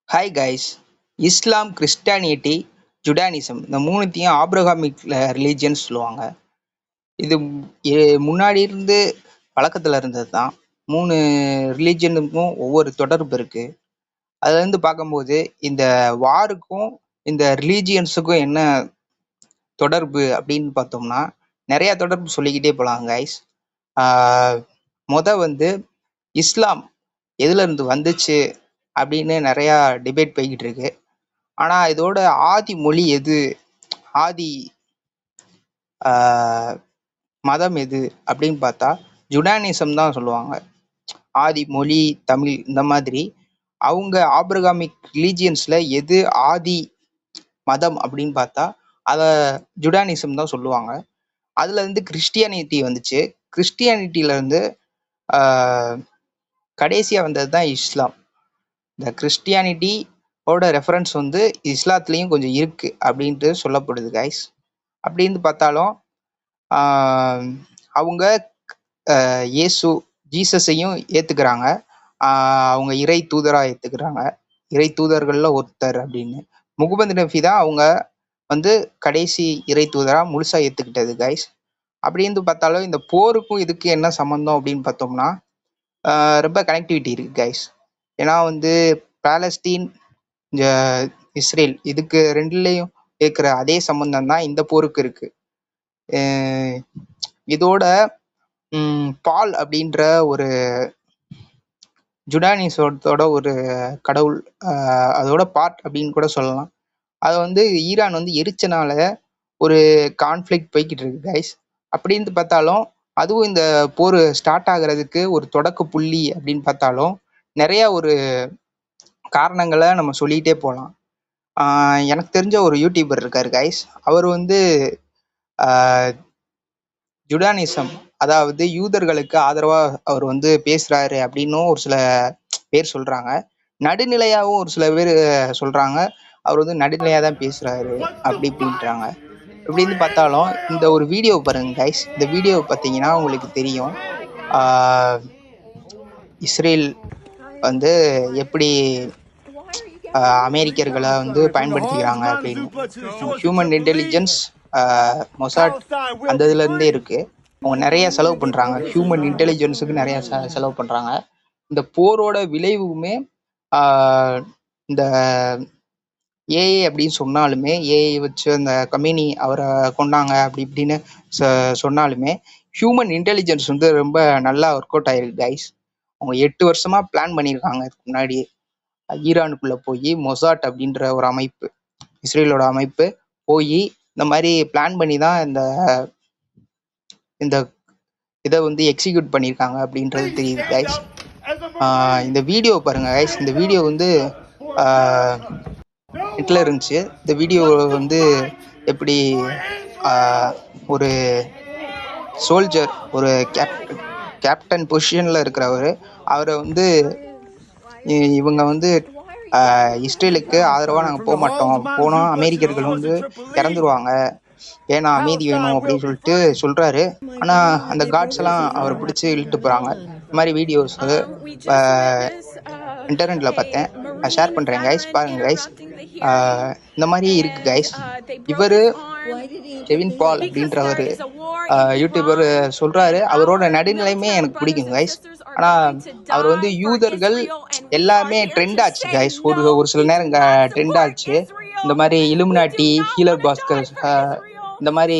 Hi guys. Islam, Christianity, Judaism இந்த மூணுத்தையும் Abrahamic religions சொல்லுவாங்க. இது முன்னாடி இருந்து பழக்கத்தில் இருந்தது தான். மூணு ரிலீஜியனுக்கும் ஒவ்வொரு தொடர்பு இருக்கு. அதுல இருந்து பார்க்கும்போது இந்த வாருக்கும் இந்த ரிலீஜியன்ஸுக்கும் என்ன தொடர்பு அப்படின்னு பார்த்தோம்னா நிறைய தொடர்பு சொல்லிக்கிட்டே போகலாம் கைஸ். வந்து இஸ்லாம் எதுல இருந்து வந்துச்சு அப்படின்னு நிறைய டிபேட் போய்கிட்டு இருக்கு. ஆனா இதோட ஆதி மொழி எது, ஆதி மதம் எது அப்படின்னு பார்த்தா ஜுடானிசம் தான் சொல்லுவாங்க. ஆதி மொழி தமிழ் இந்த மாதிரி அவங்க ஆப்ரகாமிக் ரிலீஜியன்ஸ்ல எது ஆதி மதம் அப்படின்னு பார்த்தா அத ஜுடானிசம் தான் சொல்லுவாங்க. அதுல இருந்து கிறிஸ்டியானிட்டி வந்துச்சு. கிறிஸ்டியானிட்டில இருந்து கடைசியா வந்தது தான் இஸ்லாம். இந்த கிறிஸ்டியானிட்டி ஓட ரெஃபரன்ஸ் வந்து இஸ்லாத்துலேயும் கொஞ்சம் இருக்கு அப்படின்ட்டு சொல்லப்படுது கைஸ். அப்படின்னு பார்த்தாலும் அவங்க இயேசு ஜீசஸையும் ஏத்துக்கிறாங்க. அவங்க இறை தூதரா ஏத்துக்கிறாங்க. இறை தூதர்கள்ல ஒருத்தர் அப்படின்னு. முகமது நபி தான் அவங்க வந்து கடைசி இறை தூதரா முழுசா ஏத்துக்கிட்டது கைஸ். அப்படின்னு பார்த்தாலும் இந்த போருக்கும் இதுக்கு என்ன சம்பந்தம் அப்படின்னு பார்த்தோம்னா ரொம்ப கனெக்டிவிட்டி இருக்கு கைஸ். ஏன்னா வந்து பாலஸ்தீன், இஸ்ரேல் இதுக்கு ரெண்டுலேயும் இருக்கிற அதே சம்பந்தம் தான் இந்த போருக்கு இருக்கு. இதோட பால் அப்படின்ற ஒரு ஜுடானிசத்தோட ஒரு கடவுள், அதோட பார்ட் அப்படின்னு கூட சொல்லலாம். அதை வந்து ஈரான் வந்து எரிச்சனால ஒரு கான்ஃப்ளிக்ட் போய்கிட்டு இருக்கு கைஸ். அப்படின்னு பார்த்தாலும் அதுவும் இந்த போர் ஸ்டார்ட் ஆகுறதுக்கு ஒரு தொடக்க புள்ளி அப்படின்னு பார்த்தாலும் நிறைய ஒரு காரணங்களை நம்ம சொல்லிகிட்டே போகலாம். எனக்கு தெரிஞ்ச ஒரு யூடியூபர் இருக்காரு கைஸ். அவர் வந்து ஜுடானிசம், அதாவது யூதர்களுக்கு ஆதரவா அவர் வந்து பேசுறாரு அப்படின்னும் ஒரு சில பேர் சொல்றாங்க. நடுநிலையாகவும் ஒரு சில பேர் சொல்றாங்க அவர் வந்து நடுநிலையா தான் பேசுறாரு அப்படி இப்படின்றாங்க. இப்படின்னு பார்த்தாலும் இந்த ஒரு வீடியோ பாருங்க கைஸ். இந்த வீடியோ பார்த்தீங்கன்னா உங்களுக்கு தெரியும் இஸ்ரேல் வந்து எப்படி அமெரிக்கர்களை வந்து பயன்படுத்திக்கிறாங்க அப்படின்னு. ஹியூமன் இன்டெலிஜென்ஸ், மொசாட் அந்த இதுல இருந்தே இருக்கு. அவங்க நிறைய செலவு பண்றாங்க, ஹியூமன் இன்டெலிஜென்ஸுக்கு நிறைய செலவு பண்றாங்க. இந்த போரோட விளைவுமே இந்த ஏஐ அப்படின்னு சொன்னாலுமே, ஏஐ வச்சு அந்த கம்பெனி அவரை கொண்டாங்க அப்படி இப்படின்னு சொன்னாலுமே ஹியூமன் இன்டெலிஜென்ஸ் வந்து ரொம்ப நல்லா ஒர்க் அவுட் ஆயிருக்கு கைஸ். அவங்க 8 வருஷமா பிளான் பண்ணியிருக்காங்க. இதுக்கு முன்னாடி ஈரானுக்குள்ள போய் மொசாட் அப்படின்ற ஒரு அமைப்பு, இஸ்ரேலோட அமைப்பு போய் இந்த மாதிரி பிளான் பண்ணி தான் இந்த இதை வந்து எக்ஸிக்யூட் பண்ணியிருக்காங்க அப்படின்றது தெரியுது கைஸ். இந்த வீடியோ பாருங்க கைஸ். இந்த வீடியோ வந்து நெட்ல இருந்துச்சு. இந்த வீடியோ வந்து எப்படி ஒரு சோல்ஜர், ஒரு கேப்டன் பொசிஷன்ல இருக்கிறவர், அவரை வந்து இவங்க வந்து இஸ்ரேலுக்கு ஆதரவா நாங்க போக மாட்டோம், போனா அமெரிக்கர்கள் வந்து இறந்துருவாங்க, ஏன்னா அமைதி வேணும் அப்படின்னு சொல்லிட்டு சொல்றாரு. ஆனா அந்த காட்ஸ் எல்லாம் அவரை பிடிச்சி இழுட்டு போறாங்க. இந்த மாதிரி வீடியோஸ் இன்டர்நெட்ல பார்த்தேன், ஷேர் பண்றேன் கைஸ், பாருங்க கைஸ். இந்த மாதிரி இருக்கு கைஸ். இவரு கெவின் பால் அப்படின்றவர் யூடியூபர் சொல்றாரு, அவரோட நடுநிலையுமே எனக்கு பிடிக்கும் கைஸ். ஆனா அவர் வந்து யூதர்கள் எல்லாமே ட்ரெண்ட் ஆச்சு கைஸ். ஒரு சில நேரம் ட்ரெண்ட் ஆச்சு. இந்த மாதிரி இலுமினாட்டி, ஹீலர் பாஸ்கர் இந்த மாதிரி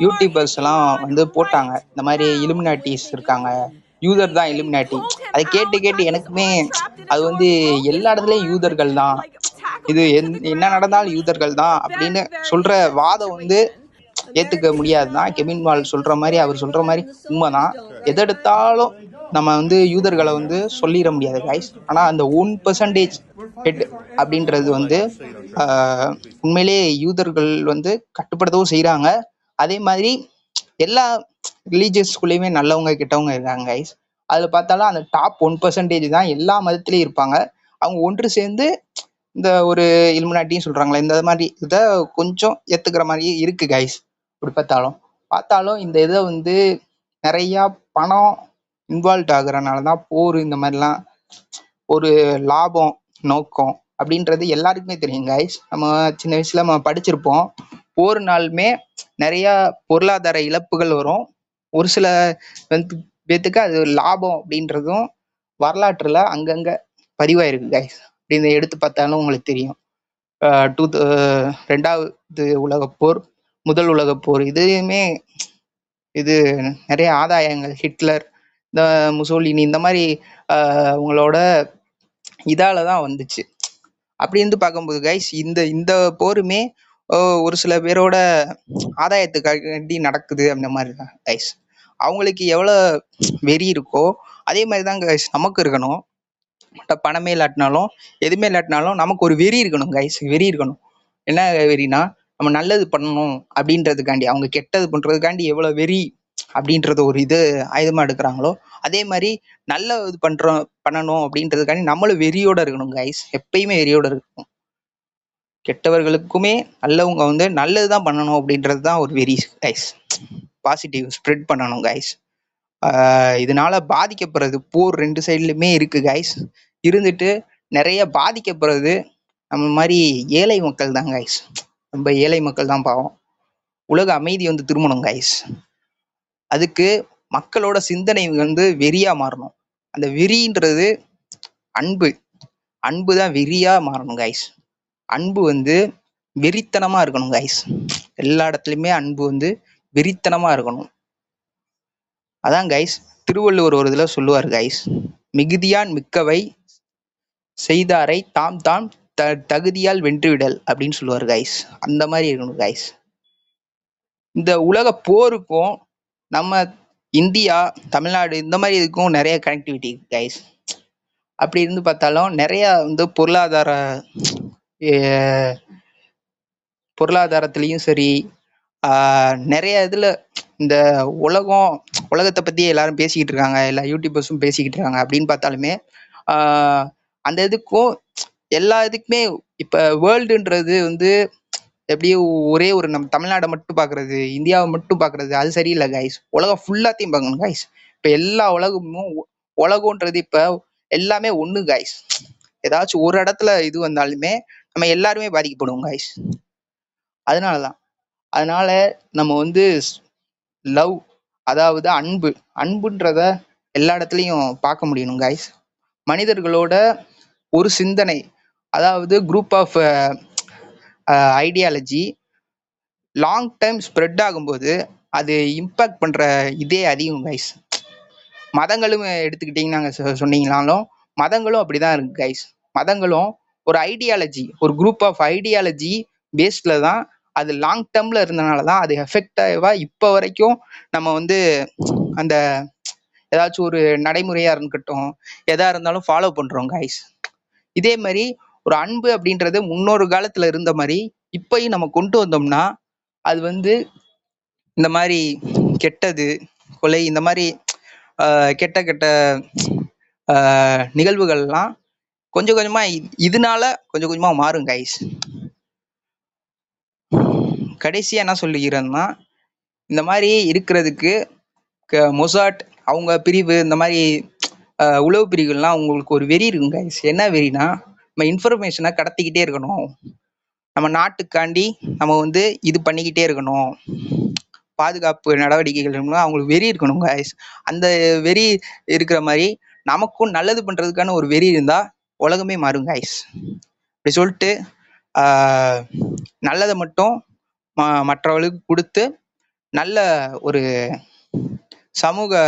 யூடியூபர்ஸ் எல்லாம் வந்து போட்டாங்க, இந்த மாதிரி இலுமினாட்டிஸ் இருக்காங்க, யூதர் தான் இலுமினாட்டி. அதை கேட்டு கேட்டு எனக்குமே அது வந்து எல்லா இடத்துலயும் யூதர்கள் தான், இது என்ன நடந்தாலும் யூதர்கள் தான் அப்படின்னு சொல்ற வாதம் வந்து ஏத்துக்க முடியாதுதான். கெவின் பால் சொல்ற மாதிரி, அவர் சொல்ற மாதிரி உண்மைதான். எதெடுத்தாலும் நம்ம வந்து யூதர்களை வந்து சொல்லிட முடியாது கைஸ். ஆனா அந்த 1% ஹெட் அப்படின்றது வந்து உண்மையிலே யூதர்கள் வந்து கட்டுப்படுத்தவும் செய்யறாங்க. அதே மாதிரி எல்லா ரிலீஜியஸ்குள்ளேயுமே நல்லவங்க கெட்டவங்க இருக்காங்க கைஸ். அதுல பார்த்தாலும் அந்த டாப் 1% தான் எல்லா மதத்திலையும் இருப்பாங்க. அவங்க ஒன்று சேர்ந்து இந்த ஒரு இலுமினாட்டின்னு சொல்றாங்களே, இந்த மாதிரி இதை கொஞ்சம் ஏத்துக்கிற மாதிரி இருக்கு கைஸ். இப்படி பார்த்தாலும் இந்த இதை வந்து நிறைய பணம் இன்வால்வ் ஆகுறதுனாலதான் போர், இந்த மாதிரிலாம் ஒரு லாபம் நோக்கம் அப்படின்றது எல்லாருக்குமே தெரியும் கைஸ். நம்ம சின்ன வயசுல நம்ம படிச்சிருப்போம். ஒவ்வொரு நாளுமே நிறைய பொருளாதார இழப்புகள் வரும். ஒரு சில வந்து பேத்துக்கு அது லாபம் அப்படின்றதும் வரலாற்றுல அங்கங்க பதிவாயிருக்கு கைஸ். அப்படின்னு எடுத்து பார்த்தாலும் உங்களுக்கு தெரியும். டூ 2வது உலகப்போர், முதல் உலகப்போர், இதுவுமே இது நிறைய ஆதாயங்கள், ஹிட்லர், இந்த முசோலினி, இந்த மாதிரி உங்களோட இதால தான் வந்துச்சு. அப்படி இருந்து பார்க்கும்போது கைஸ், இந்த இந்த போருமே ஒரு சில பேரோட ஆதாயத்துக்காண்டி நடக்குது அந்த மாதிரி தான் கைஸ். அவங்களுக்கு எவ்வளோ வெறி இருக்கோ அதே மாதிரி தான் கைஸ் நமக்கு இருக்கணும். பணமே இல்லாட்டினாலும் எதுவுமே இல்லாட்டினாலும் நமக்கு ஒரு வெறி இருக்கணும் கைஸ். வெறி இருக்கணும். என்ன வெறினா, நம்ம நல்லது பண்ணணும் அப்படின்றதுக்காண்டி, அவங்க கெட்டது பண்றதுக்காண்டி எவ்வளவு வெறி அப்படின்றத ஒரு இது ஆயுதமா எடுக்கிறாங்களோ அதே மாதிரி நல்ல இது பண்ணணும் அப்படின்றதுக்காண்டி நம்மளும் வெறியோட இருக்கணும் கைஸ். எப்பயுமே வெறியோட இருக்கணும். கெட்டவர்களுக்குமே நல்லவங்க வந்து நல்லதுதான் பண்ணணும் அப்படின்றது தான் ஒரு வெறி கைஸ். பாசிட்டிவ் ஸ்ப்ரெட் பண்ணணும் கைஸ். இதனால பாதிக்கப்படுறது போர் 2 சைட்லையுமே இருக்கு கைஸ். இருந்துட்டு நிறைய பாதிக்கப்படுறது நம்ம மாதிரி ஏழை மக்கள் தான் கைஸ். ரொம்ப ஏழை மக்கள் தான் பாவம். உலக அமைதி வந்து திரும்பணும் கைஸ். அதுக்கு மக்களோட சிந்தனை வந்து வெறியா மாறணும். அந்த வெறின்றது அன்பு. அன்பு தான் வெறியா மாறணும் கைஸ். அன்பு வந்து வெறித்தனமா இருக்கணும் கைஸ். எல்லா இடத்துலையுமே அன்பு வந்து வெறித்தனமா இருக்கணும். அதான் கைஸ் திருவள்ளுவர் ஒரு இதுல சொல்லுவார் கைஸ், மிகுதியான் மிக்கவை செய்தாரை தாம் தாம் தகுதியால் வென்றுவிடல் அப்படின்னு சொல்லுவார் கைஸ். அந்த மாதிரி இருக்கணும் கைஸ். இந்த உலக போருக்கும் நம்ம இந்தியா, தமிழ்நாடு இந்த மாதிரி இதுக்கும் நிறைய கனெக்டிவிட்டி கைஸ். அப்படி இருந்து பார்த்தாலும் நிறைய வந்து பொருளாதாரத்திலையும் சரி, நிறைய இதுல இந்த உலகத்தை பத்தி எல்லாரும் பேசிக்கிட்டு இருக்காங்க, எல்லா யூடியூபர்ஸும் பேசிக்கிட்டு இருக்காங்க. அப்படின்னு பார்த்தாலுமே அந்த இதுக்கும் எல்லா இதுக்குமே இப்ப வேர்ல்டுன்றது வந்து எப்படியும் ஒரே ஒரு நம்ம தமிழ்நாடை மட்டும் பாக்குறது, இந்தியாவை மட்டும் பாக்குறது, அது சரியில்லை கைஸ். உலகம் ஃபுல்லாத்தையும் பார்க்கணும் கைஸ். இப்ப எல்லா உலகம்ன்றது இப்ப எல்லாமே ஒண்ணு கைஸ். ஏதாச்சும் ஒரு இடத்துல இது வந்தாலுமே நம்ம எல்லாருமே பாதிக்கப்படுவோம் கைஸ். அதனால நம்ம வந்து லவ், அதாவது அன்புன்றத எல்லா இடத்துலையும் பார்க்க முடியணும் கைஸ். மனிதர்களோட ஒரு சிந்தனை, அதாவது group of ideology long time spread ஆகும்போது அது இம்பாக்ட் பண்ற இதே அதிகம் கைஸ். மதங்களும் எடுத்துக்கிட்டீங்கன்னா சொன்னீங்கனாலும் மதங்களும் அப்படிதான் இருக்கு கைஸ். மதங்களும் ஒரு ஐடியாலஜி, ஒரு குரூப் ஆஃப் ஐடியாலஜி பேஸ்ட்ல தான் அது லாங் டேர்ம்ல இருந்தனாலதான் அது எஃபெக்டிவா இப்ப வரைக்கும் நம்ம வந்து அந்த ஏதாச்சும் ஒரு நடைமுறையா இருக்கட்டும், எதா இருந்தாலும் ஃபாலோ பண்றோம் கைஸ். இதே மாதிரி ஒரு அன்பு அப்படின்றது முன்னொரு காலத்துல இருந்த மாதிரி இப்பயும் நம்ம கொண்டு வந்தோம்னா அது வந்து இந்த மாதிரி கெட்டது, கொலை, இந்த மாதிரி கெட்ட கெட்ட நிகழ்வுகள்லாம் கொஞ்சம் கொஞ்சமா இதனால கொஞ்சம் கொஞ்சமா மாறும் கைஸ். கடைசியா என்ன சொல்லிக்கிறேன்னா, இந்த மாதிரி இருக்கிறதுக்கு மொசாட் அவங்க பிரிவு, இந்த மாதிரி உளவு பிரிவுகள்லாம் உங்களுக்கு ஒரு வெறி இருக்கும் கைஸ். என்ன வெறினா, நம்ம இன்ஃபர்மேஷனை கடத்திக்கிட்டே இருக்கணும், நம்ம நாட்டுக்காண்டி நம்ம வந்து இது பண்ணிக்கிட்டே இருக்கணும், பாதுகாப்பு நடவடிக்கைகள் அவங்களுக்கு வெறி இருக்கணும் கைஸ். அந்த வெறி இருக்கிற மாதிரி நமக்கும் நல்லது பண்றதுக்கான ஒரு வெறி இருந்தா உலகமே மாறும் கைஸ். அப்படி சொல்லிட்டு நல்லதை மட்டும் மற்றவர்களுக்கு கொடுத்து நல்ல ஒரு சமூக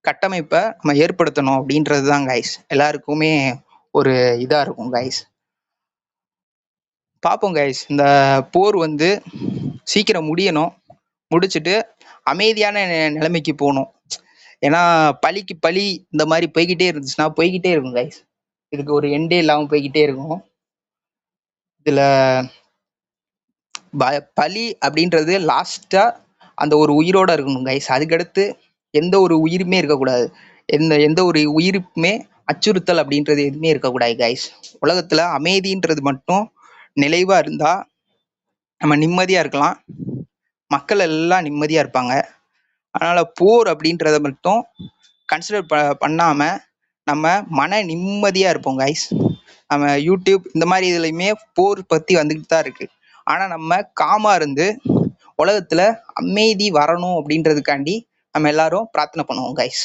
கட்டமைப்பை நம்ம ஏற்படுத்தணும் அப்படின்றது தான் கைஸ் எல்லாருக்குமே ஒரு இதா இருக்கும் கைஸ். பார்ப்போம் கைஸ், இந்த போர் வந்து சீக்கிரம் முடியணும், முடிச்சுட்டு அமைதியான நிலைமைக்கு போகணும். ஏன்னா பழிக்கு பழி இந்த மாதிரி போய்கிட்டே இருந்துச்சுன்னா போய்கிட்டே இருக்கும் கைஸ். இதுக்கு ஒரு எண்டே இல்லாம போய்கிட்டே இருக்கும். இதுல பழி அப்படின்றது லாஸ்டா அந்த ஒரு உயிரோட இருக்கணும் கைஸ். அதுக்கடுத்து எந்த ஒரு உயிருமே இருக்கக்கூடாது. எந்த ஒரு உயிருக்குமே அச்சுறுத்தல் அப்படின்றது எதுவுமே இருக்கக்கூடாது கைஸ். உலகத்துல அமைதின்றது மட்டும் நிலைவா இருந்தா நம்ம நிம்மதியா இருக்கலாம், மக்கள் எல்லாம் நிம்மதியா இருப்பாங்க. அதனால போர் அப்படின்றத மட்டும் கன்சிடர் பண்ணாம நம்ம மன நிம்மதியா இருப்போம் கைஸ். நம்ம யூடியூப் இந்த மாதிரி இதுலையுமே போர் பத்தி வந்துகிட்டு தான் இருக்கு. ஆனா நம்ம காமா இருந்து உலகத்துல அமைதி வரணும் அப்படின்றதுக்காண்டி நம்ம எல்லாரும் பிரார்த்தனை பண்ணுவோம் கைஸ்.